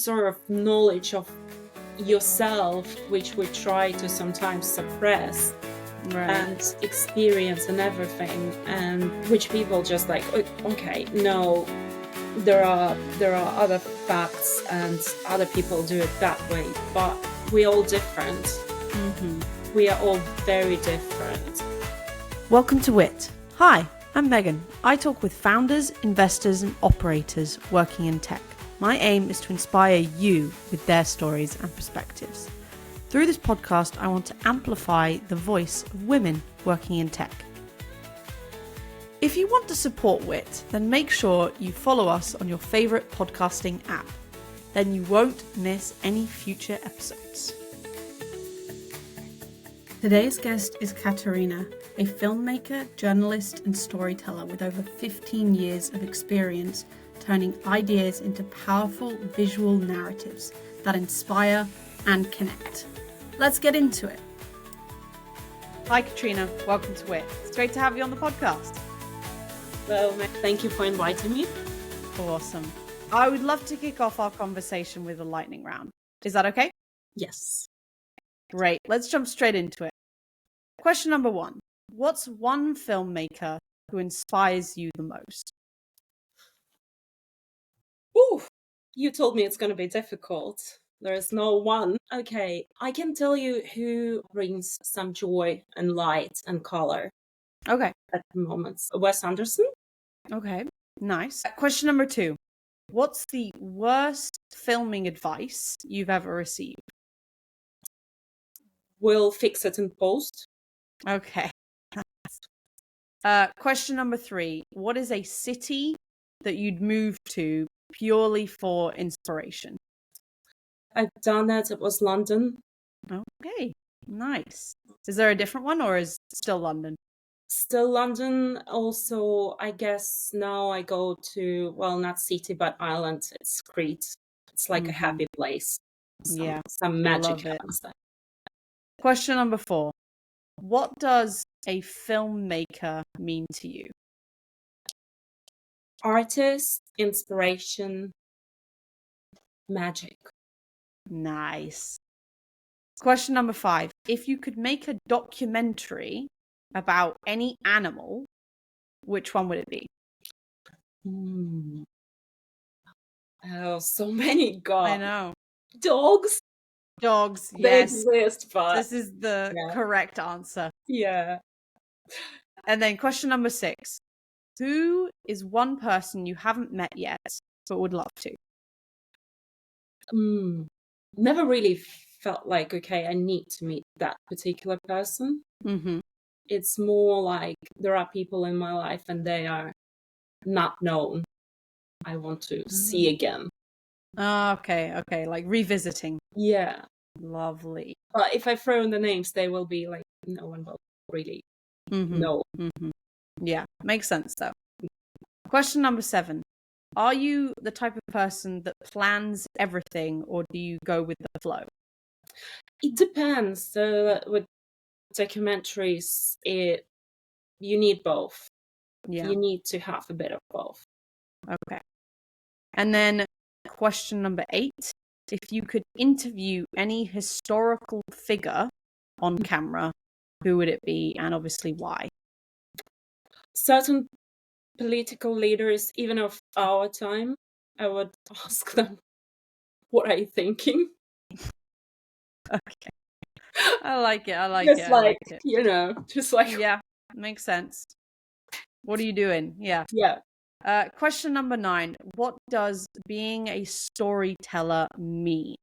sort of knowledge of yourself, which we try to sometimes suppress, and experience and everything, and which people just like, okay, no, there are other facts and other people do it that way, but we're all different. We are all very different. Welcome to WITT. Hi, I'm Megan. I talk with founders, investors and operators working in tech. My aim is to inspire you with their stories and perspectives. Through this podcast, I want to amplify the voice of women working in tech. If you want to support WITT, then make sure you follow us on your favourite podcasting app. Then you won't miss any future episodes. Today's guest is Ekaterina, a filmmaker, journalist and storyteller with over 15 years of experience turning ideas into powerful visual narratives that inspire and connect. Let's get into it. Hi Katrina, welcome to WITT. It's great to have you on the podcast. Well, thank you for inviting me. Awesome. I would love to kick off our conversation with a lightning round. Is that okay? Yes. Great. Let's jump straight into it. Question number 1. What's one filmmaker who inspires you the most? Ooh, you told me it's going to be difficult. There is no one. Okay, I can tell you who brings some joy and light and color. Okay. At the moment. Wes Anderson. Okay, nice. Question number 2. What's the worst filming advice you've ever received? We'll fix it in post. Okay. Question number 3. What is a city that you'd move to purely for inspiration? I've done that. It was London. Okay, nice. Is there a different one or is it still London? Still London. Also, I guess now I go to, well, not city, but island. It's Crete. It's like a happy place. Some magic happens there. Question number 4. What does a filmmaker mean to you? Artist, inspiration, magic. Nice. Question number 5. If you could make a documentary about any animal, which one would it be? Oh, so many. God. I know. Dogs. Dogs, They yes. exist, but this is the correct answer. Yeah. And then question number 6. Who is one person you haven't met yet, but would love to? Never really felt like, okay, I need to meet that particular person. It's more like there are people in my life and they are not known. I want to see again. Okay. Like revisiting. Yeah. Lovely. But if I throw in the names, they will be like, no one will really know. Yeah, makes sense though. Question number 7. Are you the type of person that plans everything or do you go with the flow? It depends. With documentaries, you need both. Yeah. You need to have a bit of both. Okay. And then question number 8. If you could interview any historical figure on camera, who would it be and obviously why? Certain political leaders, even of our time, I would ask them, what are you thinking? Okay. I like it. Just like, you know, just like... Yeah, makes sense. What are you doing? Yeah. Yeah. Question number 9. What does being a storyteller mean?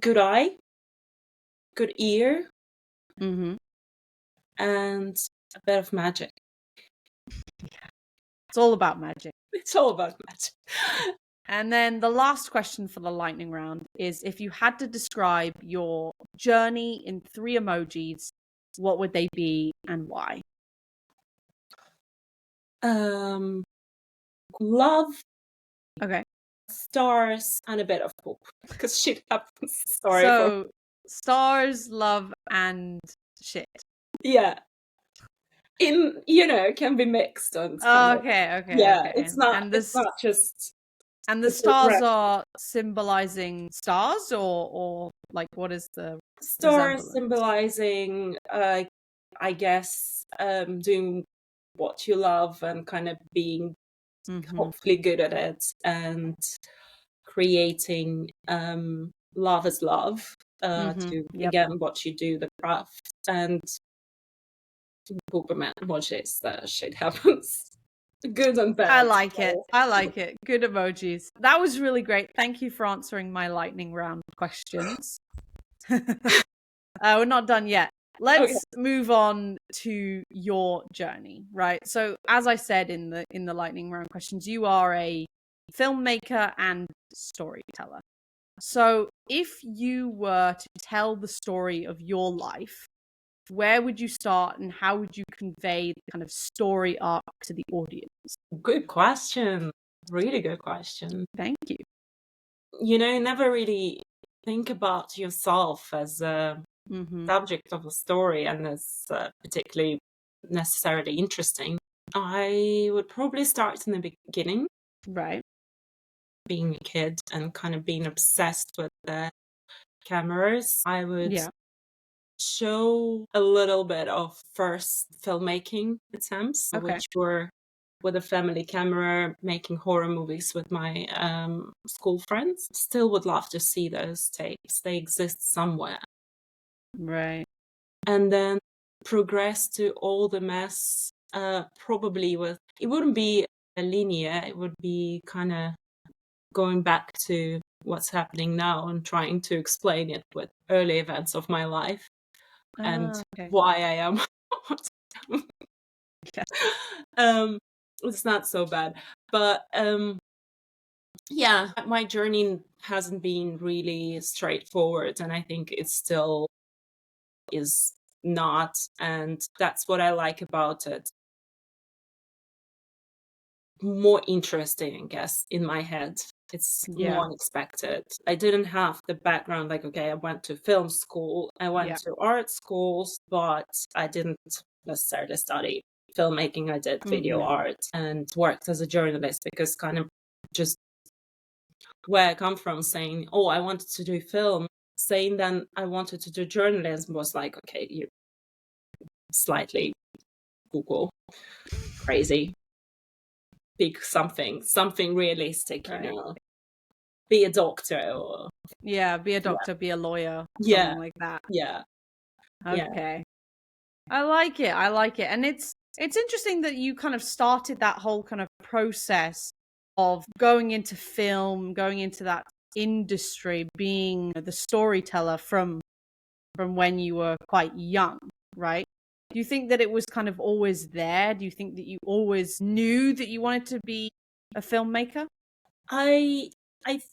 Good eye, good ear, And a bit of magic. Yeah. It's all about magic. It's all about magic. And then the last question for the lightning round is, if you had to describe your journey in 3 emojis, what would they be and why? Love. Okay. Stars and a bit of hope, because shit happens. Stars, love, and shit. Yeah. Can be mixed. And okay. Yeah, okay. it's not just And the stars are symbolizing stars, or like, what is the stars resemblance? symbolizing, I guess, doing what you love and kind of being hopefully good at it, and creating love is love, to Yep. again what you do, the craft, and Superman emojis, that shit happens. Good and bad. I like it. I like it. Good emojis. That was really great. Thank you for answering my lightning round questions. We're not done yet. Let's move on to your journey, right? So, as I said in the lightning round questions, you are a filmmaker and storyteller. So, if you were to tell the story of your life, where would you start and how would you convey the kind of story arc to the audience? Good question. Really good question. Thank you. You know, never really think about yourself as a subject of a story and as particularly necessarily interesting. I would probably start in the beginning. Right. Being a kid and kind of being obsessed with the cameras. I would show a little bit of first filmmaking attempts, which were with a family camera, making horror movies with my school friends. Still would love to see those tapes. They exist somewhere. Right. And then progress to all the mess, probably with, it wouldn't be a linear, it would be kind of going back to what's happening now and trying to explain it with early events of my life and why I am. It's not so bad, but yeah, my journey hasn't been really straightforward, and I think it still is not, and that's what I like about it. More interesting, I guess, in my head. It's more unexpected. I didn't have the background, like, okay, I went to film school, I went to art schools, but I didn't necessarily study filmmaking. I did video art and worked as a journalist, because kind of just where I come from, saying, oh, I wanted to do film, saying then I wanted to do journalism was like, okay, you slightly Google crazy. Pick something realistic, you know. Be a doctor, or be a doctor, be a lawyer, yeah, something like that. Yeah. Okay. I like it. I like it. And it's interesting that you kind of started that whole kind of process of going into film, going into that industry, being the storyteller from when you were quite young, right? Do you think that it was kind of always there? Do you think that you always knew that you wanted to be a filmmaker? I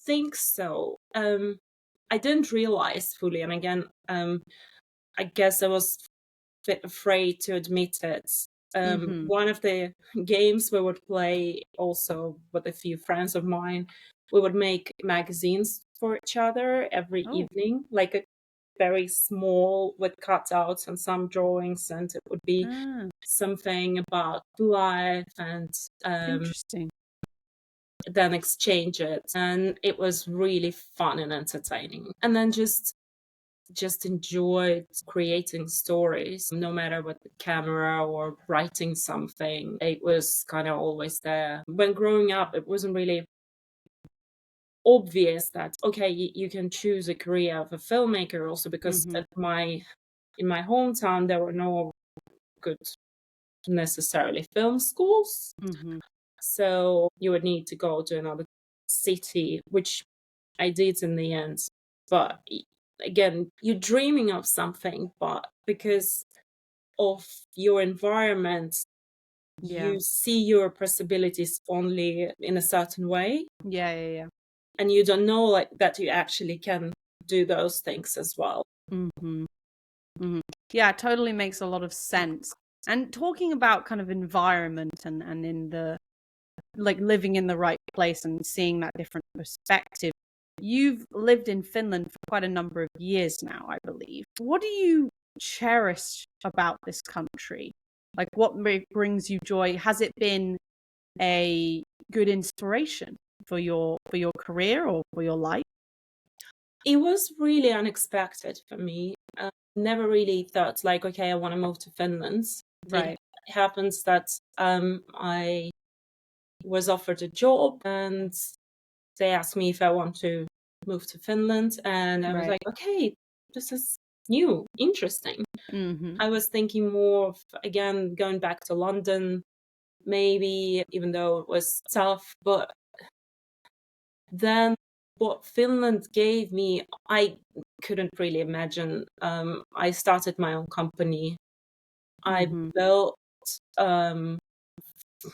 think so. I didn't realize fully, and again, I guess I was a bit afraid to admit it. One of the games we would play also with a few friends of mine, we would make magazines for each other every evening, like a very small, with cutouts and some drawings, and it would be something about life, and interesting. then exchange it, and it was really fun and entertaining. And then just enjoyed creating stories, no matter what, the camera or writing something. It was kind of always there. When growing up, it wasn't really obvious that, okay, you can choose a career of a filmmaker also, because in my hometown, there were no good necessarily film schools. So you would need to go to another city, which I did in the end. But again, you're dreaming of something, but because of your environment, you see your possibilities only in a certain way. Yeah. And you don't know, like, that you actually can do those things as well. Yeah, it totally makes a lot of sense. And talking about kind of environment and in the, like, living in the right place and seeing that different perspective, you've lived in Finland for quite a number of years now, I believe. What do you cherish about this country? Like, what brings you joy? Has it been a good inspiration? for your career or for your life? It was really unexpected for me. Never really thought like, okay, I want to move to Finland. Right. It happens that I was offered a job and they asked me if I want to move to Finland, and I was Right. like, okay, this is new, interesting. Mm-hmm. I was thinking more of, again, going back to London, maybe, even though it was tough. But then what Finland gave me, I couldn't really imagine. I started my own company. I Mm-hmm. built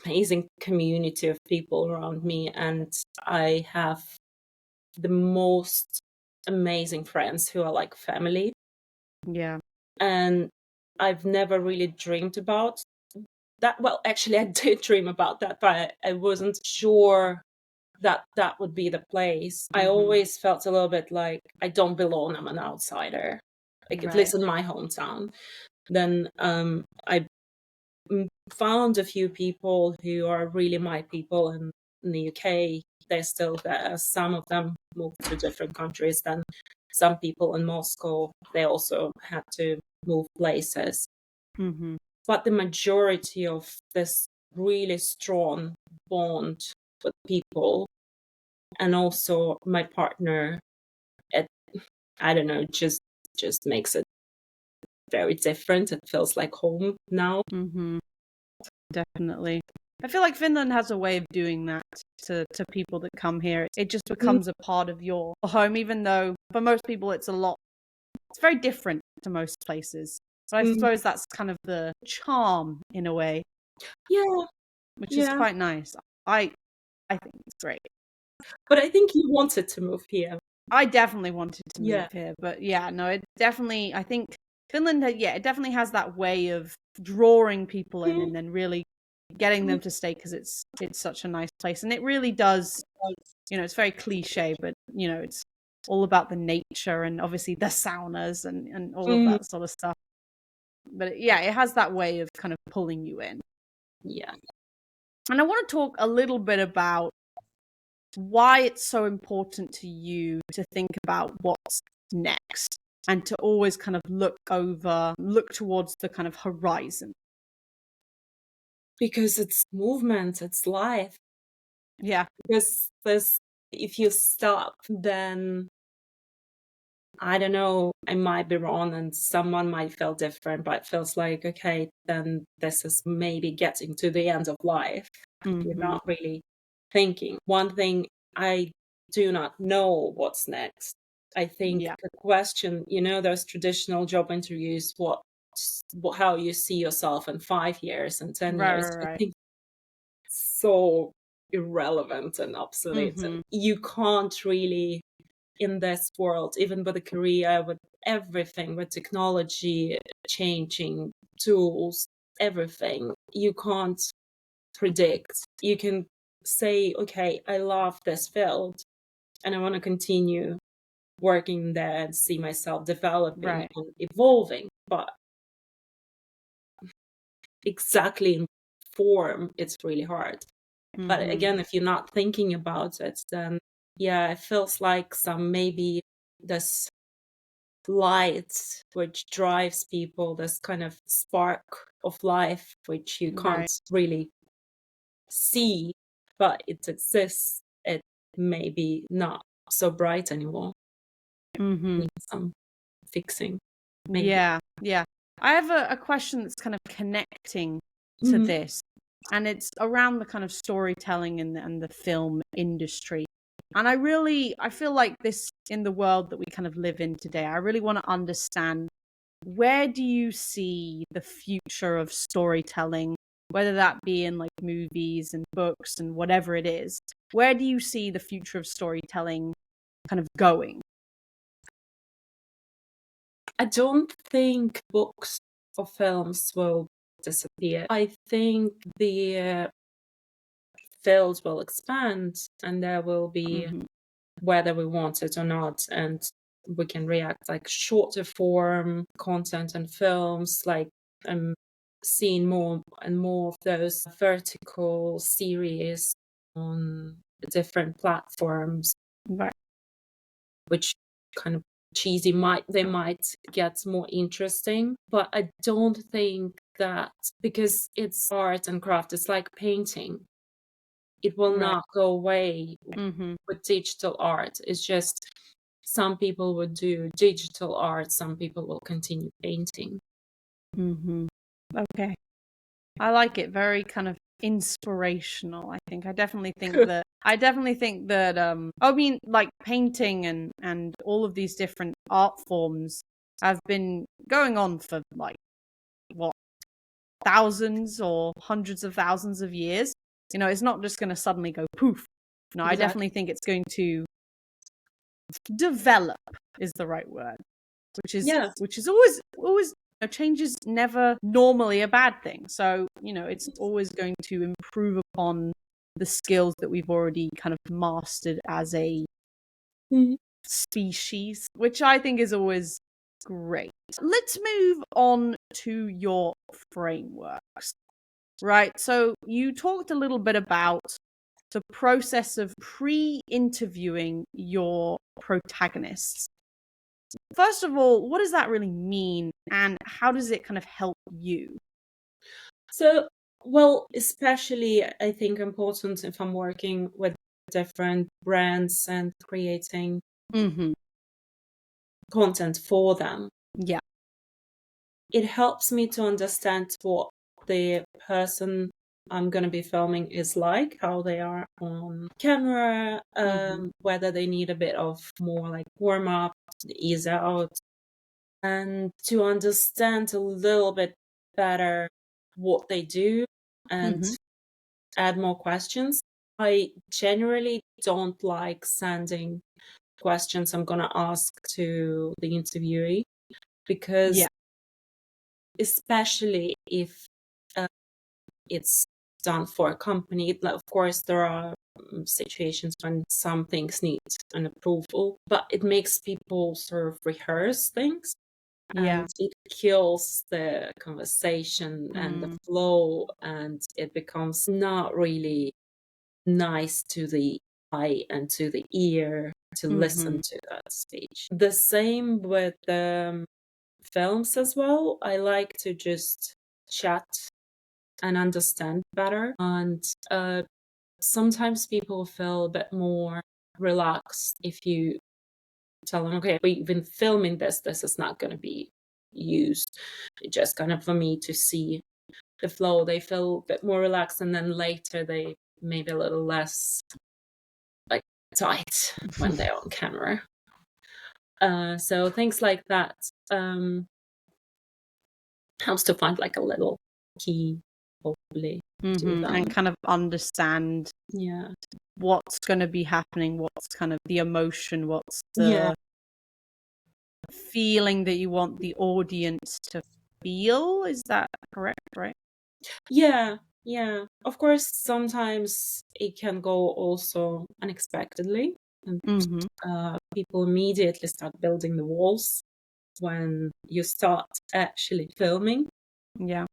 amazing community of people around me, and I have the most amazing friends who are like family. Yeah. And I've never really dreamed about that. Well, actually, I did dream about that, but I wasn't sure that that would be the place. I Mm-hmm. always felt a little bit like I don't belong. I'm an outsider, like at Right. least in my hometown. Then I found a few people who are really my people in the UK. They're still there. Some of them moved to different countries. Then some people in Moscow, they also had to move places. Mm-hmm. But the majority of this really strong bond with people, and also my partner, it, I don't know, just makes it very different. It feels like home now. Mm-hmm. Definitely. I feel like Finland has a way of doing that to people that come here. It just Mm, becomes a part of your home, even though for most people it's very different to most places. But I mm, suppose that's kind of the charm in a way, yeah, which is yeah. quite nice. I think it's great. But I think you wanted to move here. I definitely wanted to move Yeah. here, but yeah, no, it definitely, I think Finland, yeah, it definitely has that way of drawing people in Mm, and then really getting them mm, to stay because it's such a nice place. And it really does, it's very cliche, but it's all about the nature and obviously the saunas and all of mm, that sort of stuff. But yeah, it has that way of kind of pulling you in. yeah. And I want to talk a little bit about why it's so important to you to think about what's next and to always kind of look towards the kind of horizon. Because it's movement, it's life. Yeah. Because there's, if you stop, then I don't know, I might be wrong and someone might feel different, but it feels like, okay, then this is maybe getting to the end of life. You're Mm-hmm. not really thinking. One thing, I do not know what's next. I think Yeah. the question, those traditional job interviews, how you see yourself in 5 years and 10 Right, years, right, I right. think so irrelevant and obsolete. Mm-hmm. And you can't really, in this world, even with a career, with everything, with technology changing, tools, everything, you can't predict. You can say, okay, I love this field and I want to continue working there and see myself developing Right. and evolving. But exactly in form, it's really hard. But Mm-hmm. again, if you're not thinking about it, then yeah, it feels like maybe this light which drives people, this kind of spark of life which you Right. can't really see, but it exists. It may be not so bright anymore. Mm-hmm. Needs some fixing, maybe. Yeah. Yeah. I have a question that's kind of connecting to Mm, this, and it's around the kind of storytelling and the film industry. And I feel like this in the world that we kind of live in today, I really want to understand, where do you see the future of storytelling, whether that be in like movies and books and whatever it is? Where do you see the future of storytelling kind of going? I don't think books or films will disappear. I think the field will expand and there will be, Hmm. whether we want it or not, and we can react like shorter form content and films, like I'm seeing more and more of those vertical series on different platforms, Right. which kind of cheesy they might get more interesting. But I don't think that, because it's art and craft, it's like painting. It will Right. not go away Mm-hmm. with digital art. It's just some people would do digital art, some people will continue painting. Mm-hmm. Okay. I like it. Very kind of inspirational, I think. I definitely think that I mean, like painting and all of these different art forms have been going on for like what, thousands or hundreds of thousands of years. It's not just going to suddenly go poof. No, I definitely Exactly. think it's going to develop is the right word, Yes. which is always change is never normally a bad thing. So, it's always going to improve upon the skills that we've already kind of mastered as a Mhm. species, which I think is always great. Let's move on to your frameworks. Right. So you talked a little bit about the process of pre-interviewing your protagonists. First of all, what does that really mean, and how does it kind of help you? So, well, especially I think important if I'm working with different brands and creating Mm-hmm. content for them. Yeah. It helps me to understand what the person I'm going to be filming is like, how they are on camera, Mm-hmm. whether they need a bit of more like warm up, ease out, and to understand a little bit better what they do and Mm-hmm. add more questions. I generally don't like sending questions I'm going to ask to the interviewee, because Yeah. especially if uh, it's done for a company, of course, there are situations when some things need an approval, but it makes people sort of rehearse things, Yeah. and it kills the conversation and the Mm. flow, and it becomes not really nice to the eye and to the ear to Mm-hmm. listen to that speech. The same with films as well. I like to just chat and understand better. And sometimes people feel a bit more relaxed if you tell them, okay, we've been filming this, this is not going to be used. It's just kind of for me to see the flow. They feel a bit more relaxed, and then later they maybe a little less like tight when they're on camera. So things like that helps to find like a little key, hopefully, to Mm-hmm. And them. kind of understand Yeah. what's going to be happening, what's kind of the emotion, what's Yeah. the feeling that you want the audience to feel. Is that correct? Right? Yeah. Yeah. Of course, sometimes it can go also unexpectedly, and Mm-hmm. people immediately start building the walls when you start actually filming, Yeah.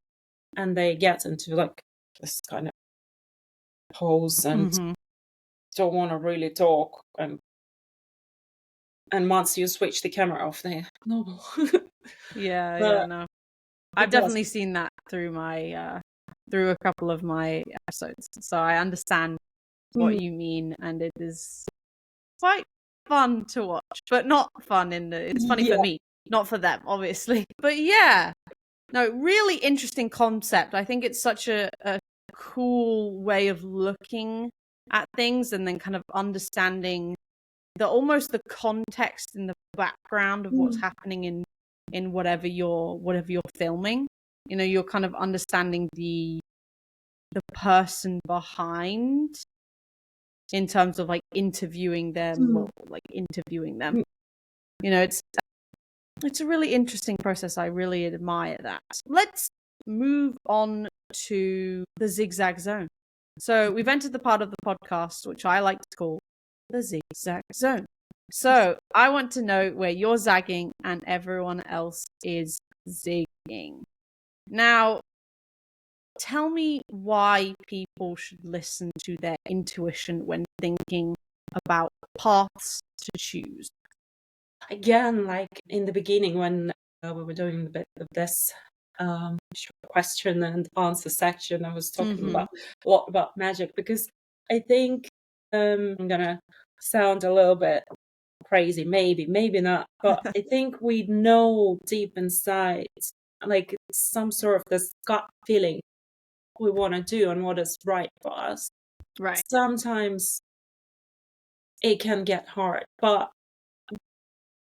and they get into like this kind of pose and Mm-hmm. don't want to really talk, and once you switch the camera off, they're normal. Yeah. Yeah. But No. I've it does. definitely seen that through my through a couple of my episodes. So I understand what Mm. you mean, and it is quite fun to watch, but not fun it's funny for Yeah. me, not for them, obviously. But yeah, no, really interesting concept. I think it's such a cool way of looking at things, and then kind of understanding almost the context in the background of what's Mm. happening in whatever you're filming. You're kind of understanding the person behind, in terms of like interviewing them, Mm. or like interviewing them. Mm. It's a really interesting process. I really admire that. Let's move on to the zigzag zone. So we've entered the part of the podcast which I like to call the zigzag zone. So I want to know where you're zagging and everyone else is zigging. Now, tell me why people should listen to their intuition when thinking about paths to choose. Again, like in the beginning when we were doing a bit of this question and answer section, I was talking about what about magic, because I think I'm gonna sound a little bit crazy, maybe not, but I think we know deep inside, like some sort of this gut feeling we want to do and what is right for us. Right. Sometimes it can get hard, but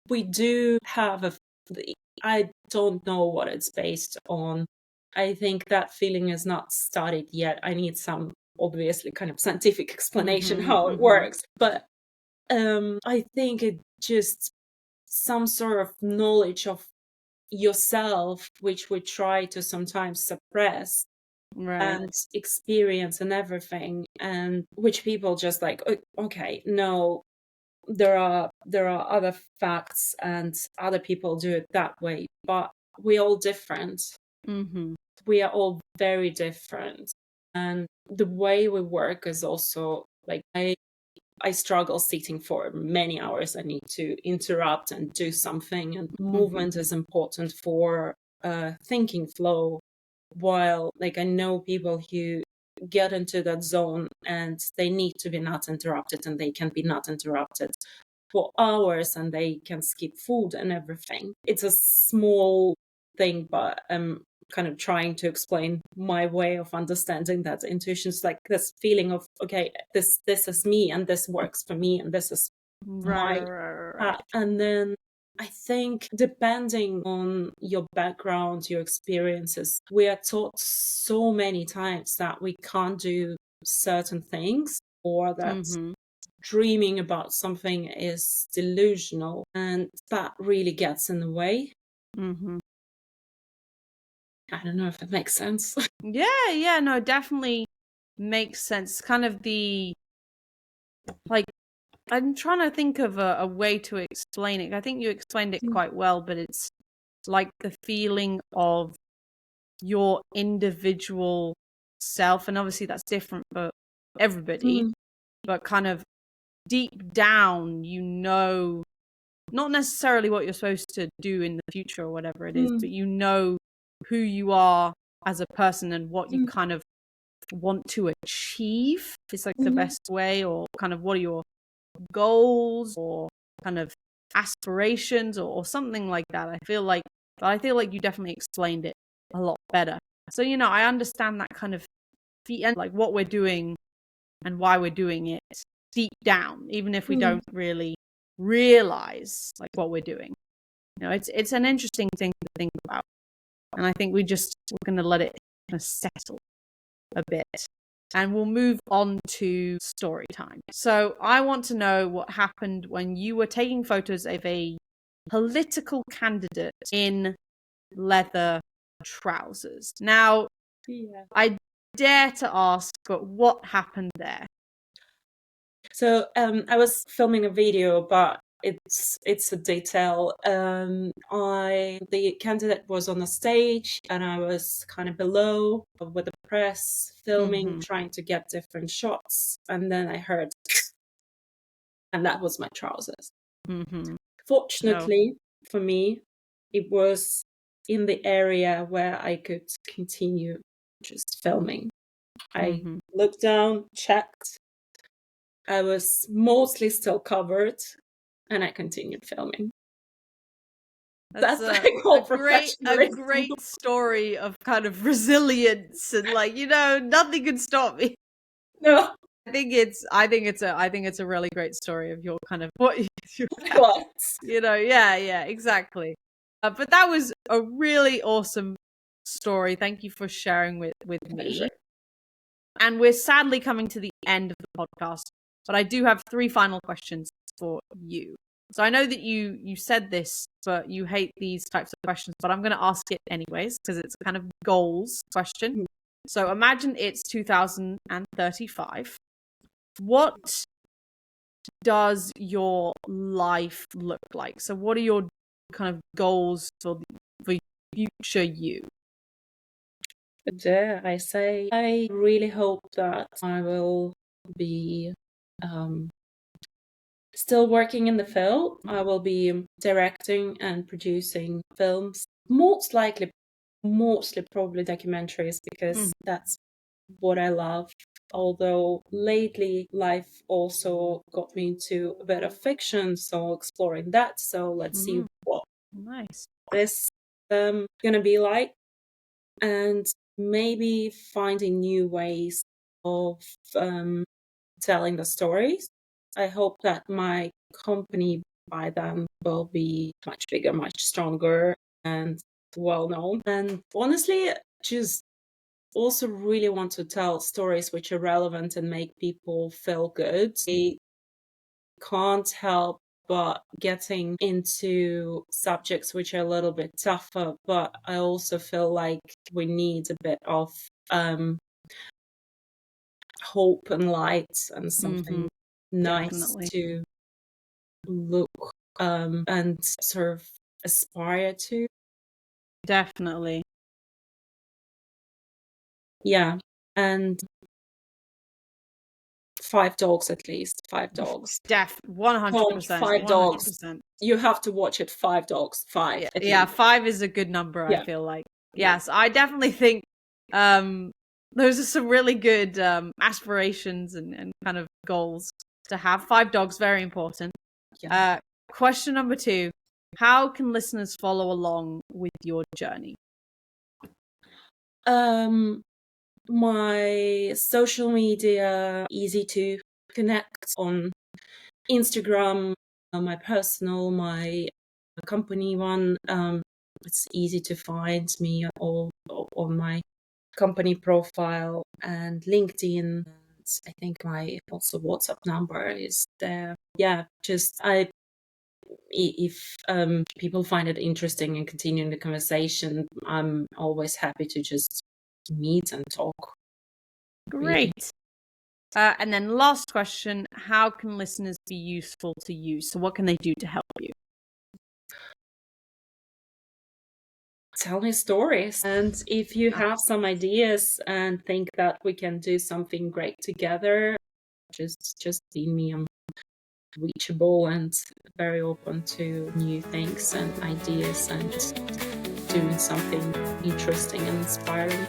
we do have I don't know what it's based on. I think that feeling is not studied yet. I need some obviously kind of scientific explanation how it works, but I think it just some sort of knowledge of yourself, which we try to sometimes suppress, Right. and experience and everything, and which people just like, okay, no, there are other facts and other people do it that way, but we're all different. We are all very different, and the way we work is also like I struggle sitting for many hours. I need to interrupt and do something, and movement is important for thinking flow. While like I know people who get into that zone and they need to be not interrupted, and they can be not interrupted for hours, and they can skip food and everything. It's a small thing, but I'm kind of trying to explain my way of understanding that intuition is like this feeling of, okay, this is me, and this works for me, and this is my path. And then I think depending on your background, your experiences, we are taught so many times that we can't do certain things, or that dreaming about something is delusional, and that really gets in the way. I don't know if it makes sense. Yeah, no, definitely makes sense. Kind of like, I'm trying to think of a way to explain it. I think you explained it quite well, but it's like the feeling of your individual self, and obviously that's different for everybody, but kind of deep down, not necessarily what you're supposed to do in the future or whatever it is, but you know who you are as a person and what you kind of want to achieve is like the best way, or kind of what are your goals or kind of aspirations, or something like that. I feel like you definitely explained it a lot better. So, I understand that kind of like what we're doing and why we're doing it deep down, even if we don't really realize like what we're doing. It's an interesting thing to think about. And I think we're going to let it kind of settle a bit. And we'll move on to story time. So I want to know what happened when you were taking photos of a political candidate in leather trousers. Now, I dare to ask, but what happened there? So I was filming a video, but it's a detail. The candidate was on the stage, and I was kind of below with the press filming, trying to get different shots, and then I heard, and that was my trousers. Fortunately for me, it was in the area where I could continue just filming. I looked down, checked. I was mostly still covered, and I continued filming. That's a great story of kind of resilience, and like, nothing can stop me. No. I think it's a really great story of your kind of what. Yeah, exactly. But that was a really awesome story. Thank you for sharing with me. Sure. And we're sadly coming to the end of the podcast, but I do have 3 final questions for you. So I know that you said this, but you hate these types of questions, but I'm going to ask it anyways because it's a kind of goals question. So imagine it's 2035. What does your life look like? So what are your kind of goals for future you? Dare I say, I really hope that I will be still working in the field. I will be directing and producing films, mostly probably documentaries, because that's what I love. Although lately life also got me into a bit of fiction, so exploring that. So let's see what Nice. this gonna be like, and maybe finding new ways of telling the stories. I hope that my company by then will be much bigger, much stronger, and well known. And honestly, just also really want to tell stories which are relevant and make people feel good. I can't help but getting into subjects which are a little bit tougher, but I also feel like we need a bit of hope and light and something nice Definitely. to look and sort of aspire to. Definitely. Yeah. And 5 dogs at least. 5 dogs. 100%. Five dogs. 100%. You have to watch it. 5 dogs. 5 at Yeah, least. 5 is a good number, I Yeah. feel like. Yeah. Yes, I definitely think those are some really good aspirations and kind of goals to have. 5 dogs, very important. Yeah. Question number 2. How can listeners follow along with your journey? My social media, easy to connect on Instagram, my personal, my company one. It's easy to find me all on my company profile, and LinkedIn. I think my also WhatsApp number is there. Yeah, just if people find it interesting and continuing the conversation, I'm always happy to just meet and talk. Great. And then last question, how can listeners be useful to you? So what can they do to help you? Tell me stories. And if you have some ideas and think that we can do something great together, just see me. I'm reachable and very open to new things and ideas and doing something interesting and inspiring.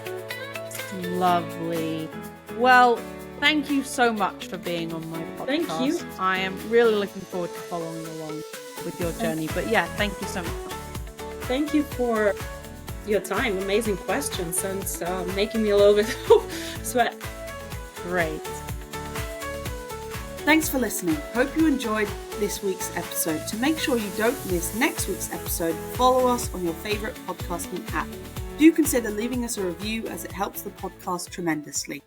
Lovely. Well, thank you so much for being on my podcast. Thank you. I am really looking forward to following along with your journey. But yeah, thank you so much. Thank you for your time. Amazing questions and making me a little bit sweat. Great. Thanks for listening. Hope you enjoyed this week's episode. To make sure you don't miss next week's episode, follow us on your favourite podcasting app. Do consider leaving us a review as it helps the podcast tremendously.